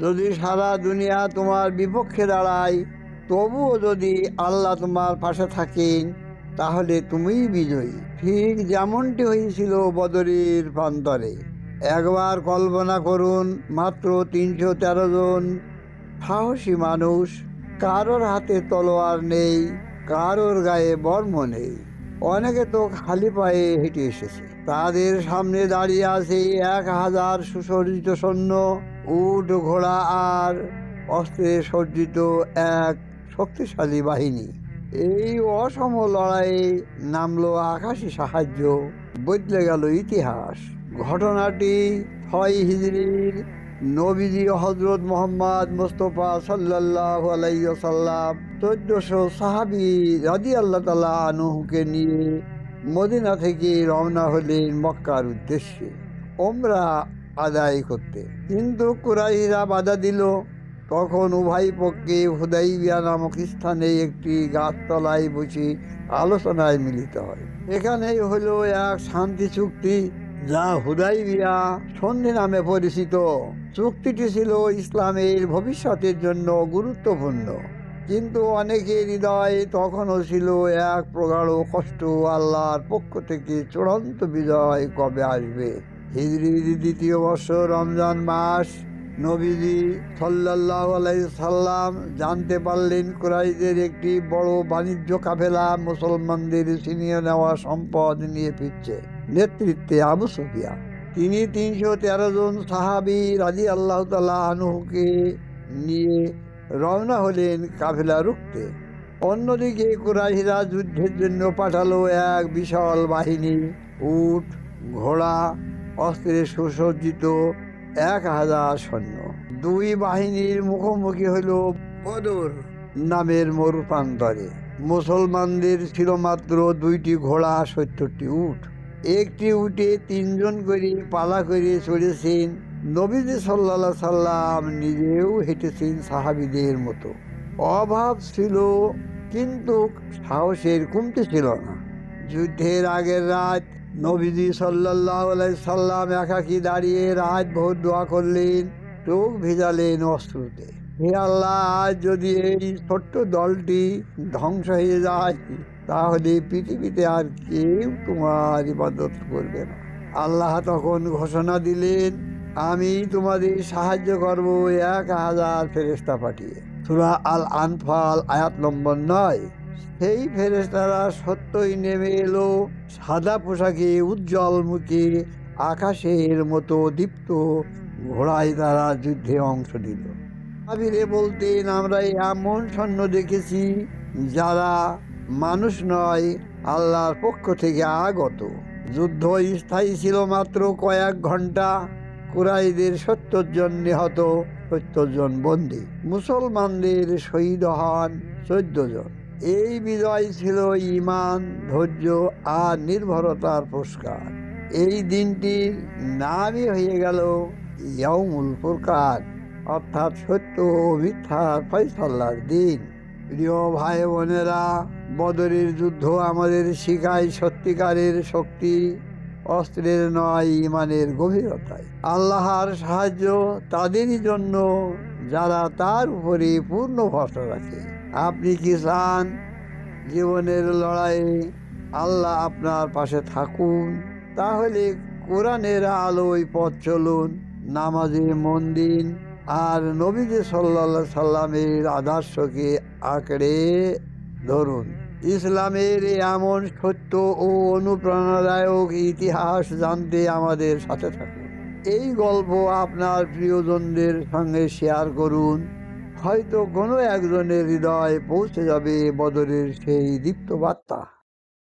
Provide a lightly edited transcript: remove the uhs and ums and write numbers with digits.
যদি সারা দুনিয়া তোমার বিপক্ষে দাঁড়ায়, তবুও যদি আল্লাহ তোমার পাশে থাকেন, তাহলে তুমিই বিজয়ী। ঠিক যেমনটি হয়েছিল বদরের প্রান্তরে। একবার কল্পনা করুন, মাত্র 313 জন সাহসী মানুষ, কারোর হাতে তলোয়ার নেই, কারোর গায়ে বর্ম নেই, অনেকে তো খালি পায়ে হেঁটে এসেছে। তাদের সামনে দাঁড়িয়ে আছে 1000 সুসজ্জিত সৈন্য, উট, ঘোড়া আর অস্ত্রে সজ্জিত এক শক্তিশালী বাহিনী। এই অসম লড়াইয়ে নামলো আকাশী সাহায্য, বদলে গেল ইতিহাস। ঘটনাটি 6 হিজরির নবীজি হজরত মোহাম্মদ মুস্তফা সাল্লাল্লাহু আলাইহি ওয়াসাল্লাম 1400 সাহাবী রাদিয়াল্লাহু তাআলা আনহুকে নিয়ে মদিনা থেকে রওনা হলেন মক্কার উদ্দেশ্যে উমরা আদায় করতে। কিন্তু কুরাইশরা বাধা দিল। তখন উভয় পক্ষে হুদাইবিয়া নামক স্থানে একটি গাছতলায় বসে আলোচনায় মিলিত হয়। এখানেই হলো এক শান্তি চুক্তি, যা হুদাইবিয়া সন্ধি নামে পরিচিত। চুক্তিটি ছিল ইসলামের ভবিষ্যতের জন্য গুরুত্বপূর্ণ, কিন্তু অনেকের হৃদয়ে তখনও ছিল এক প্রগাঢ় কষ্ট, আল্লাহর পক্ষ থেকে চূড়ান্ত বিজয় কবে আসবে। হিজরির 2য় বছর রমজান মাস, নবীজি সাল্লাল্লাহু আলাইহি সাল্লাম জানতে পারলেন কুরাইশদের একটি বড় বাণিজ্য কাফেলা মুসলমানদের ছিনিয়ে নেওয়া সম্পদ নিয়ে ফিরছে। নেতৃত্বে আবু সুফিয়ান। তিনি 313 জন সাহাবী রাদিয়াল্লাহু তাআলা আনহুকে নিয়ে রওনা হলেন কাফেলা রুখতে। অন্যদিকে কুরাইশরা যুদ্ধের জন্য পাঠালো এক বিশাল বাহিনী, উট, ঘোড়া, অস্ত্রে সুসজ্জিত 1000 সৈন্য। দুই বাহিনীর মুখোমুখি হল বদর নামের মরুপ্রান্তরে। মুসলমানদের ছিল মাত্র 2টি ঘোড়া, 70টি উট। একটি উটে 3 জন করে পালা করে চড়েছেন। নবীজি সাল্লাল্লাহু আলাইহি সাল্লাম নিজেও হেঁটেছেন সাহাবীদের মতো। অভাব ছিল, কিন্তু সাহসের কমতি ছিল না। যুদ্ধের আগের রাত নবীজি সাল্লাল্লাহু আলাইহি সাল্লাম একাকী দাঁড়িয়ে রাত ভোর দোয়া করলেন, চোখ ভেজালেন অশ্রুতে। হে আল্লাহ, আজ যদি এই ছোট্ট দলটি ধ্বংস হয়ে যায়, তাহলে পৃথিবীতে আর কেউ তোমার ইবাদত করবে না। আল্লাহ তখন ঘোষণা দিলেন, আমি তোমাদের সাহায্য করব 1000 ফেরেশতা পাঠিয়ে। সূরা আল আনফাল আয়াত নম্বর 9। সেই ফেরেশতারা সত্যই নেমে এলো, সাদা পোশাকে, উজ্জ্বল মুখে, আকাশের মতো দীপ্ত ঘোড়ায় তারা যুদ্ধে অংশ নিল। সাহাবীরা বলতেন, আমরা এমন সৈন্য দেখেছি যারা মানুষ নয়, আল্লাহর পক্ষ থেকে আগত। যুদ্ধ স্থায়ী ছিল মাত্র কয়েক ঘন্টা। কুরাইশদের 70 জন নিহত, 70 জন বন্দী। মুসলমানদের শহীদ হন 14 জন। এই বিজয় ছিল ঈমান, ধৈর্য আর নির্ভরতার পুরস্কার। এই দিনটির নামই হয়ে গেল ইয়াউমুল ফুরকান, অর্থাৎ সত্য ও মিথ্যার ফয়সালার দিন। প্রিয় ভাই বোনেরা, বদরের যুদ্ধ আমাদের শিখায় সত্যিকারের শক্তি অস্ত্রের নয়, ঈমানের গভীরতায়। আল্লাহর সাহায্য তাদেরই জন্য যারা তার উপরে পূর্ণ ভরসা রাখে। আপনি কি চান জীবনের লড়াইয়ে আল্লাহ আপনার পাশে থাকুন? তাহলে কোরআনের আলোয় পথ চলুন, নামাজে মন দিন, আর নবীজি সাল্লাল্লাহু আলাইহি সাল্লামের আদর্শকে আঁকড়ে ধরুন। ইসলামের এমন সত্য ও অনুপ্রেরণাদায়ক ইতিহাস জানতে আমাদের সাথে থাকুন। এই গল্প আপনার প্রিয়জনদের সঙ্গে শেয়ার করুন। হয়তো কোনো একজনের হৃদয়ে পৌঁছে যাবে বদরের সেই দীপ্ত বার্তা।